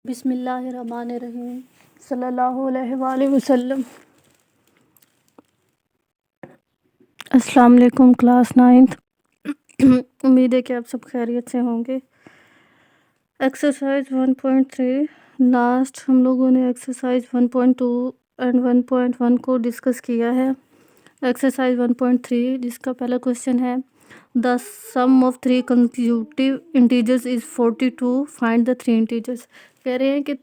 बिस्मिल्लाहिर्रहमानिर्रहीम सल्लल्लाहु अलैहि वसल्लम। अस्सलाम वालेकुम क्लास 9th। उम्मीद है कि आप सब खैरियत से होंगे। एक्सरसाइज 1.3 लास्ट हम लोगों ने एक्सरसाइज 1.2 एंड 1.1 को डिस्कस किया है। एक्सरसाइज 1.3 जिसका पहला क्वेश्चन है the sum of 3 consecutive integers is 42, find the 3 integers. कह रहे हैं कि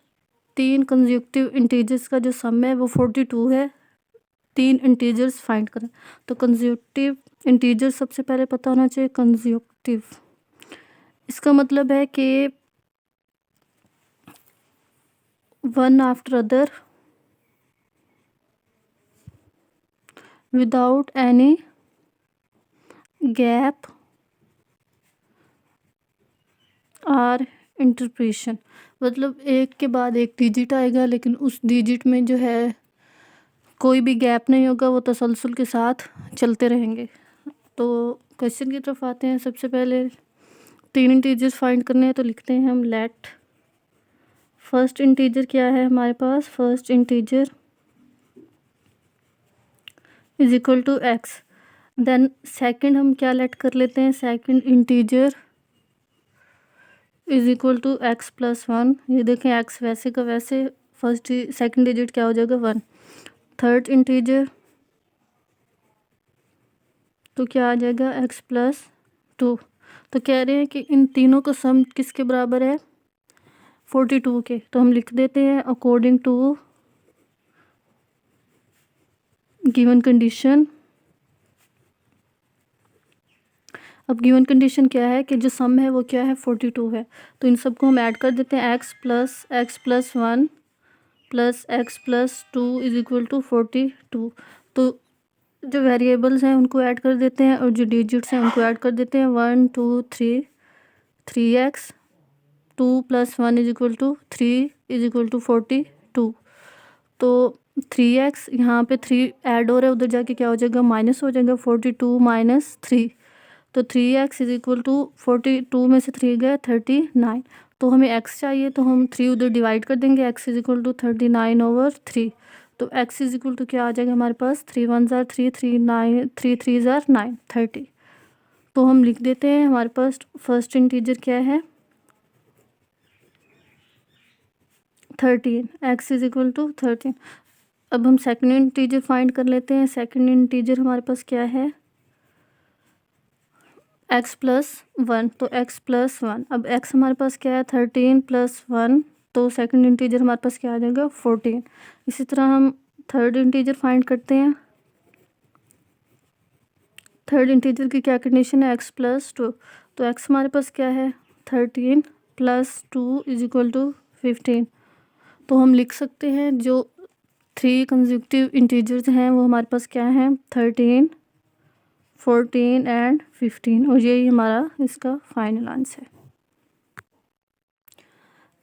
3 कंसेक्यूटिव इंटीजर्स का जो सम है वो 42 है। 3 इंटीजर्स फाइंड करें। तो कंसेक्यूटिव इंटीजर सबसे पहले पता होना चाहिए कंसेक्यूटिव। इसका मतलब है कि one after other without any gap और इंटरप्रेशन। मतलब एक के बाद एक डिजिट आएगा लेकिन उस डिजिट में जो है कोई भी गैप नहीं होगा, वो तसलसल के साथ चलते रहेंगे। तो क्वेश्चन की तरफ आते हैं। सबसे पहले 3 इंटीजर्स फाइंड करने हैं तो लिखते हैं हम लेट फर्स्ट इंटीजर क्या है हमारे पास, first integer is equal to X. Then second हम क्या लेट कर लेते हैं, second integer is equal to X plus 1। ये देखें एक्स वैसे का वैसे, फर्स्ट सेकंड डिजिट क्या हो जाएगा 1। थर्ड इंटीजर तो क्या आ जाएगा एक्स प्लस 2। तो कह रहे हैं कि इन तीनों का सम किसके बराबर है, 42 के। तो हम लिख देते हैं अकॉर्डिंग टू गिवन कंडीशन। अब गिवन कंडीशन क्या है कि जो सम है वो क्या है 42 है। तो इन सबको हम ऐड कर देते हैं x plus 1 plus x plus 2 is equal to 42। तो जो वेरिएबल्स हैं उनको ऐड कर देते हैं और जो डिजिट्स हैं उनको ऐड कर देते हैं 1 2 3 3x 2 plus 1 is equal to 3 is equal to 42। तो 3x यहाँ पे 3 ऐड हो रहा है, उधर जाके क्या हो जाएगा माइनस हो जाएगा 42 माइनस 3। तो 3x इज इक्वल टू 42 में से 3 गया 39। तो हमें x चाहिए तो हम 3 उधर डिवाइड कर देंगे, x इज इक्वल टू 39/3। तो x इज इक्वल टू क्या आ जाएगा हमारे पास 3 1 ज़ार 3 3 9 3 3 ज़ार 9 30। तो हम लिख देते हैं हमारे पास फर्स्ट इंटीजर क्या है 13, x इज इक्वल टू 13। अब हम सेकंड इंटीजर फाइंड कर लेते हैं। सेकंड इंटीजर हमारे पास क्या है x प्लस 1। तो x प्लस 1, अब x हमारे पास क्या है 13 प्लस 1। तो सेकंड इंटीजर हमारे पास क्या आ जाएगा 14। इसी तरह हम थर्ड इंटीजर फाइंड करते हैं। थर्ड इंटीजर की क्या कंडीशन है x प्लस 2। तो x हमारे पास क्या है 13 प्लस 2 इज इक्वल टू 15। तो हम लिख सकते हैं जो 3 कंसेक्यूटिव इंटीजर्स हैं वो हमारे पास क्या हैं 13 14 एंड 15। और यही हमारा इसका फाइनल आंसर है।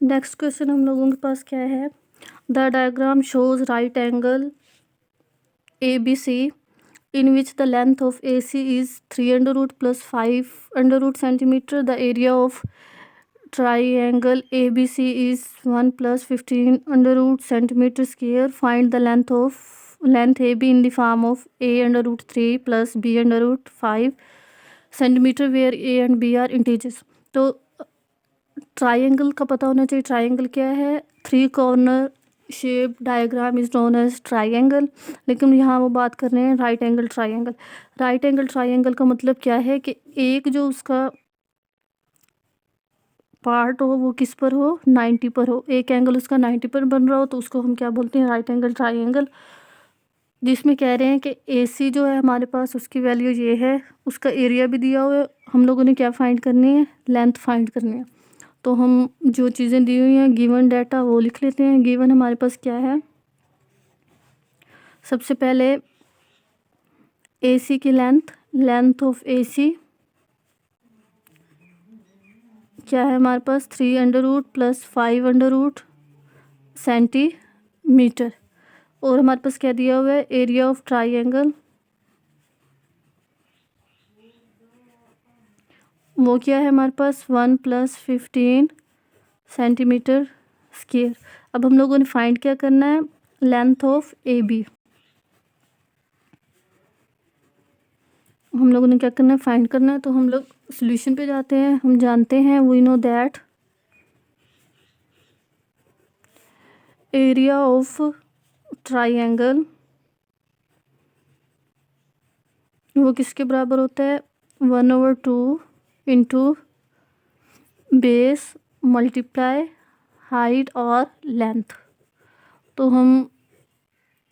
नेक्स्ट क्वेश्चन हम लोगों के पास क्या है, the diagram shows right angle ABC in which the length of AC is 3 under root plus 5 under root centimeter. The area of triangle ABC is 1 plus 15 under root centimeter square. Find the length AB in the form of A under root 3 plus B under root 5 centimeter where A and B are integers. तो triangle का पता होना चाहिए। Triangle क्या है, 3 corner shape diagram is known as triangle. लेकिन यहाँ वो बात कर रहे हैं right angle triangle. Right angle triangle का मतलब क्या है कि एक जो उसका पार्ट हो वो किस पर हो 90 पर हो, एक एंगल उसका 90 पर बन रहा हो तो उसको हम क्या बोलते हैं राइट एंगल ट्राइंगल। जिसमें कह रहे हैं कि AC जो है हमारे पास उसकी वैल्यू ये है, उसका एरिया भी दिया हुआ है, हम लोगों ने क्या फाइंड करनी है लेंथ फाइंड करनी है। तो हम जो चीज़ें दी हुई हैं गिवन डाटा वो लिख लेते हैं। गिवन हमारे पास क्या है, सबसे पहले AC की लेंथ ऑफ AC क्या है हमारे पास 3 under root plus 5 under root centimetre. और हमारे पास क्या दिया हुआ है एरिया ऑफ ट्राइंगल, वो क्या है हमारे पास 1 प्लस 15 सेंटीमीटर स्क्वायर। अब हम लोगों ने फाइंड क्या करना है, लेंथ ऑफ ए बी। हम लोगों ने क्या करना है, फाइंड करना है। तो हम लोग सॉल्यूशन पे जाते हैं। हम जानते हैं, we know that area of triangle वो किसके बराबर होता है, 1/2 इंटू बेस मल्टीप्लाई हाइट और लेंथ। तो हम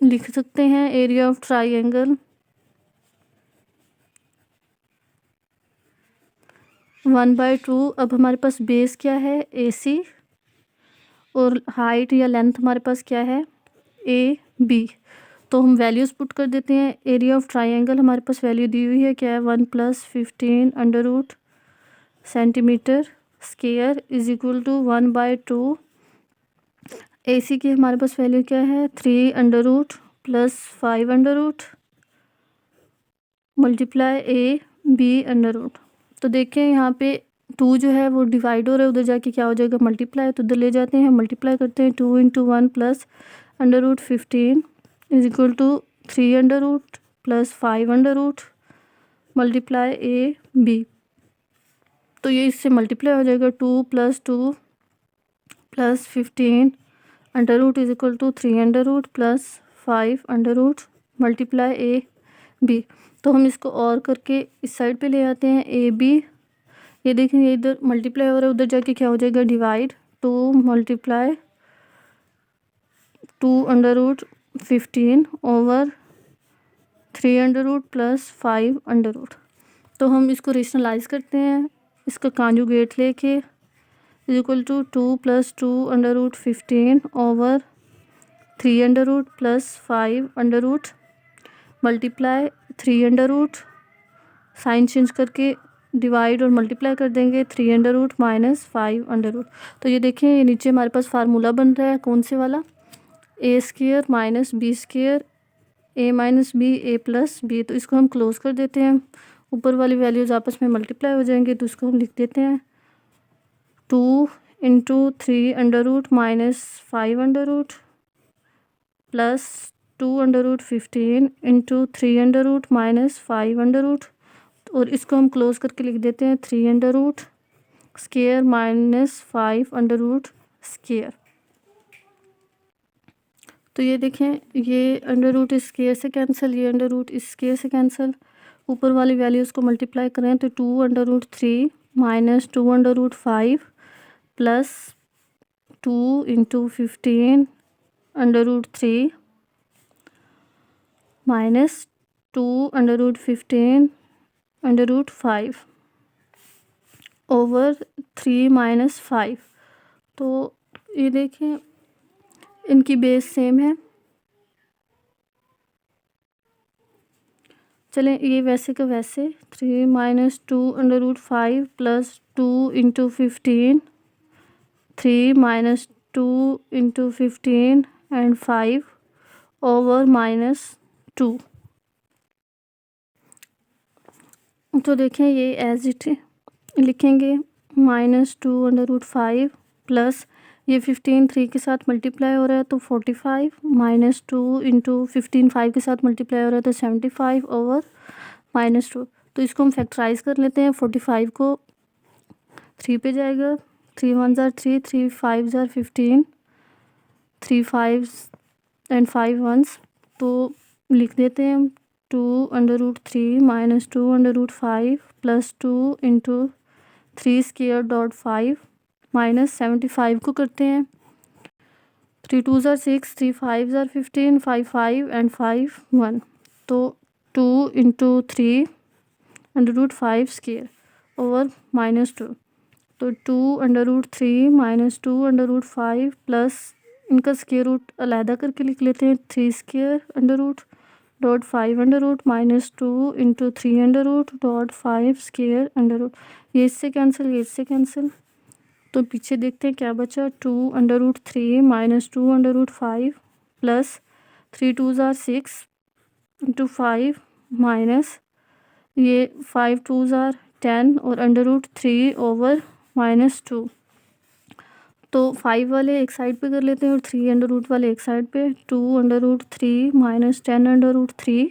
लिख सकते हैं एरिया ऑफ ट्राइंगल 1/2। अब हमारे पास बेस क्या है, AC, और हाइट या लेंथ हमारे पास क्या है, AB। तो हम वैल्यूज़ पुट कर देते हैं। एरिया ऑफ ट्राइंगल हमारे पास वैल्यू दी हुई है, क्या है, 1 + 15 √ centimetre square is equal to 1/2। AC की हमारे पास वैल्यू क्या है, 3 + 5 मल्टीप्लाई AB √। तो देखें यहाँ पे 2 जो है वो डिवाइड हो रहा है, उधर जाके क्या हो जाएगा, मल्टीप्लाई। तो उधर ले जाते हैं, मल्टीप्लाई करते हैं। 2 × 1 + √15 is equal to 3 + 5 multiply AB। तो ये इससे मल्टीप्लाई हो जाएगा, 2 + 2 + 15 √ is equal to 3 + 5 multiply AB। तो हम इसको और करके इस साइड पे ले आते हैं, AB। ये देखेंगे इधर मल्टीप्लाई हो रहा है, उधर जाके क्या हो जाएगा, डिवाइड। 2 × 2 √ 15 ओवर 3 + 5 तो हम इसको रेशनलाइज करते हैं, इसका कॉन्जुगेट लेके, is equal to 2 + 2 √ 15 over 3 + 5 multiply 3 sign change करके डिवाइड और मल्टीप्लाई कर देंगे, 3 - 5 तो ये देखें, ये नीचे हमारे पास फार्मूला बन रहा है, कौन से वाला, A² - B², A - B A + B। तो इसको हम क्लोज कर देते हैं। ऊपर वाली वैल्यूज़ आपस में मल्टीप्लाई हो जाएंगे, तो इसको हम लिख देते हैं 2 × 3 √ -5 प्लस 2 √ 15 × 3 - -5 और इसको हम क्लोज करके लिख देते हैं 3 स्क्वायर -5 स्क्वायर। तो ये देखें, ये √ इस स्क्वायर से कैंसिल, ये √ इस स्क्वायर से कैंसिल। ऊपर वाली वैल्यूज़ को मल्टीप्लाई करें तो 2 √ 3 - 2 √ 5 प्लस 2 × 15 √ 3 माइनस 2 √ 15 √ 5 ओवर 3 - 5। तो ये देखें, इनकी बेस सेम है। चलें, ये वैसे का वैसे 3 - 2 √ 5 प्लस 2 × 15 3 - 2 × 15 एंड 5 ओवर -2। तो देखें, ये एज इट लिखेंगे, -2 √ 5 प्लस ये 15 3 के साथ मल्टीप्लाई हो रहा है तो 45 -2 × 15 5 के साथ मल्टीप्लाई हो रहा है तो 75 ओवर -2। तो इसको हम फैक्टराइज कर लेते हैं। 45 को 3 पे जाएगा, 3 × 1 = 3, 3 × 5 = 15, 3 5 एंड 5 1s। तो लिख देते हैं 2 √ 3 - 2 √ 5 प्लस 2 × 3² 5 माइनस 75 को करते हैं, 3 2 = 6, 3 5 = 15, 5 5 एंड 5 1। तो 2 × 3 √ 5² ओवर -2। तो 2 √ 3 - 2 √ 5 प्लस इनका स्क्वायर रूट अलहदा करके लिख लेते हैं, 3² √5 -2 × 3 √5²। ये इससे कैंसिल, ये इससे कैंसिल। तो पीछे देखते हैं क्या बचा, 2 √ 3 - 2 √ 5 प्लस 3 2 = 6 × 5 माइनस ये 5 2 = 10 और √3 ओवर -2। तो 5 वाले एक साइड पे कर लेते हैं और 3 अंडर रूट वाले एक साइड पे। 2 under root 3 minus 10 under root 3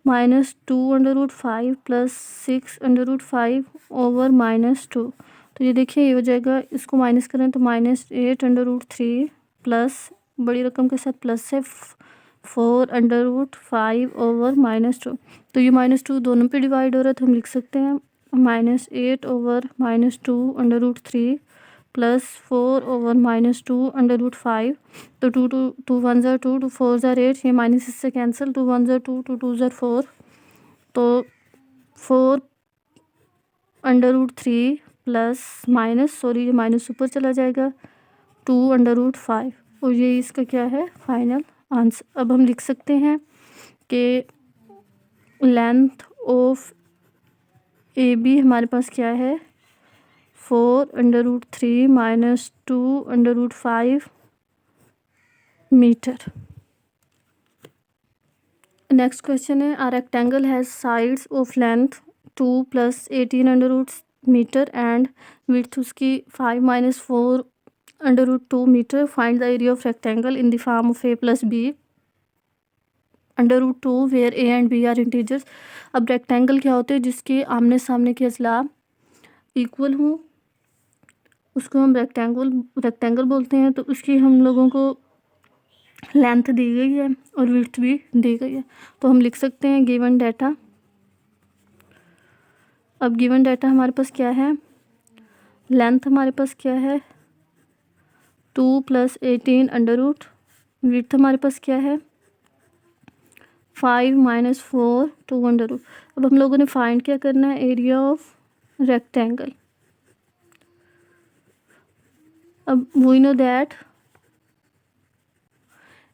minus 2 under root 5 plus 6 under root 5 over -2। तो ये देखिए ये हो जाएगा, इसको माइनस करें तो -8 अंडर रूट 3 प्लस बड़ी रकम के साथ प्लस है 4 अंडर रूट 5 ओवर -2। तो ये -2 दोनों पे डिवाइड हो रहा है, तो हम लिख सकते हैं -8 over -2 under root 3 plus 4 over -2 under root 5। तो 2 1 ज़ा 2, 2 4 ज़ा 8, ये माइनस इससे कैंसिल, 2 1 ज़ा 2, 2 2 ज़ा 4। तो 4 under root 3 plus minus, sorry ये माइनस ऊपर चला जाएगा, 2 अंडर रूट 5। और ये इसका क्या है फाइनल आंसर। अब हम लिख सकते हैं कि लेंथ ऑफ ए बी हमारे पास क्या है 4 under root 3 minus 2 under root 5 metre. Next question है, a rectangle has sides of length 2 plus 18 under root metre and width उसकी 5 minus 4 under root 2 metre. Find the area of rectangle in the form of A plus B under root 2 where A and B are integers. अब rectangle क्या होते हैं, जिसके आमने सामने के अजला equal हों, उसको हम रेक्टेंगल बोलते हैं। तो उसकी हम लोगों को लेंथ दी गई है और विड्थ भी दी गई है। तो हम लिख सकते हैं गिवन डाटा। अब गिवन डाटा हमारे पास क्या है, लेंथ हमारे पास क्या है 2 प्लस 18 अंडर रूट, विड्थ हमारे पास क्या है 5 माइनस 4 2 अंडर रूट। अब हम लोगों ने फाइंड क्या करना है, एरिया ऑफ रेक्टेंगल। अब वी नो दैट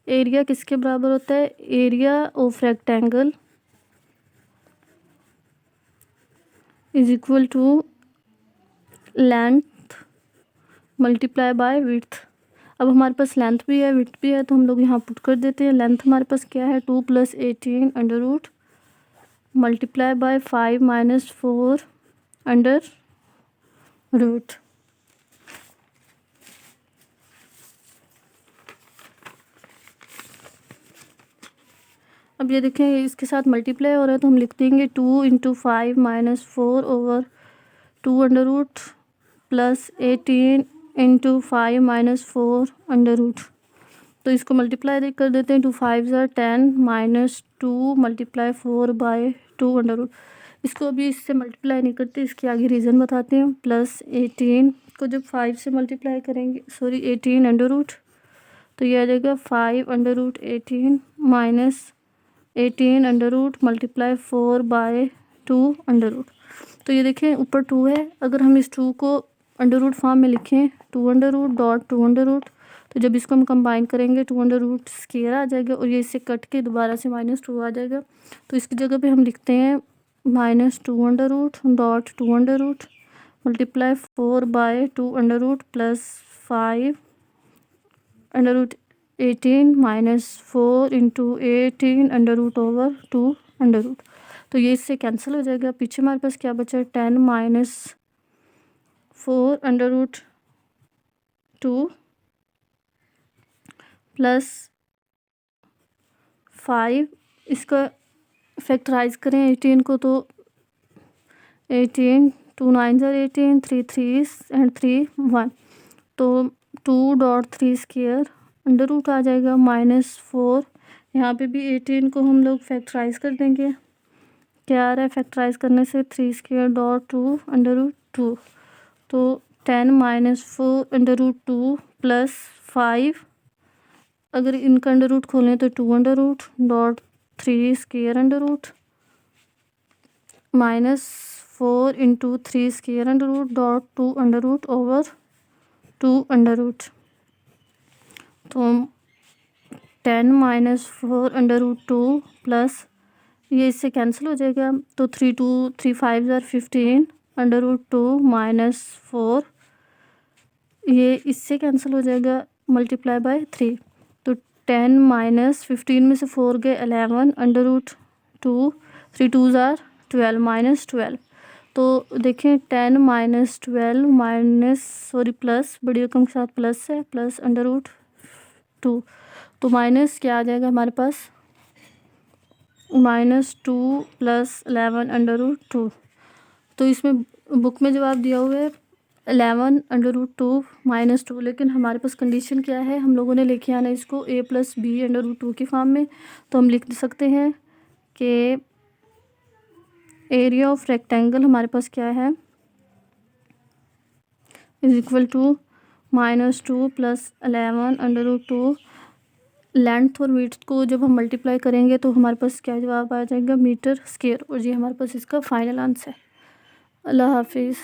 एरिया किसके बराबर होता है, area of rectangle is equal to length multiply by width. अब हमारे पास लेंथ भी है विड्थ भी है, तो हम लोग यहाँ पुट कर देते हैं। लेंथ हमारे पास क्या है 2 plus 18 under root multiply by 5 minus 4 under root. अब ये देखें इसके साथ मल्टीप्लाई हो रहा है, तो हम लिख देंगे 2 into 5 minus 4 over 2 under root plus 18 into 5 minus 4 under root. तो इसको मल्टीप्लाई कर देते हैं, 2 5 ज़ा 10 minus 2 multiply 4 by 2 under root. इसको अभी इससे मल्टीप्लाई नहीं करते, इसके आगे रीज़न बताते हैं। प्लस 18 को जब 5 से मल्टीप्लाई करेंगे, सॉरी 18 अंडर रूट, तो ये आ जाएगा 5 under root 18 minus 18 under root multiply 4 by 2 under root. तो ये देखें ऊपर 2 है, अगर हम इस 2 को अंडर रूट फॉर्म में लिखें 2 under root dot 2 under root, तो जब इसको हम कंबाइन करेंगे 2 अंडर रूट स्क्वायर आ जाएगा और ये इससे कट के दोबारा से -2 आ जाएगा। तो इसकी जगह पे हम लिखते हैं -2 under root dot 2 under root multiply 4 by 2 under root plus 5 under root 18 minus 4 into 18 under root over 2 under root. तो ये इससे कैंसिल हो जाएगा। पीछे हमारे पास क्या बचा है 10 माइनस 4 अंडर रूट 2 प्लस 5, इसका फैक्टराइज करें 18 को, तो 18 2 9 ज़ा 18 3 3 एंड 3 1, तो 2 डॉट 3 स्क्वायर अंडर रूट आ जाएगा -4। यहाँ पे भी 18 को हम लोग फैक्टराइज कर देंगे, क्या आ रहा है फैक्टराइज करने से 3 स्क्वायर डॉट 2 अंडर रूट 2, तो 10 माइनस 4 अंडर रूट 2 प्लस 5, अगर इनका अंडर रूट खोलें तो 2 under root dot 3 square under root minus 4 into 3 square under root dot 2 under root over 2 under root. तो 10 माइनस 4 अंडर रूट 2 प्लस ये इससे cancel हो जाएगा, तो 3 5 ज़ा 15 अंडर रूट 2 माइनस 4, ये इससे कैंसिल हो जाएगा मल्टीप्लाई बाय 3। तो 10 माइनस 15 में से 4 गए 11 अंडर रूट 2, 3 2 ज़ा 12 माइनस 12, तो देखें 10 माइनस 12 माइनस सॉरी प्लस बड़ी रकम के साथ प्लस है प्लस √2, तो माइनस क्या आ जाएगा हमारे पास -2 + 11√2। तो इसमें बुक में जवाब दिया हुआ है 11√2 -2, लेकिन हमारे पास कंडीशन क्या है, हम लोगों ने लेके आना है इसको a + b√2 की फॉर्म में। तो हम लिख सकते हैं कि एरिया ऑफ रेक्टेंगल हमारे पास क्या है = -2 + 11√2। लेंथ और विड्थ को जब हम मल्टीप्लाई करेंगे तो हमारे पास क्या जवाब आ जाएगा मीटर स्क्वायर, और ये हमारे पास इसका फाइनल आंसर है। अल्लाह हाफिज़।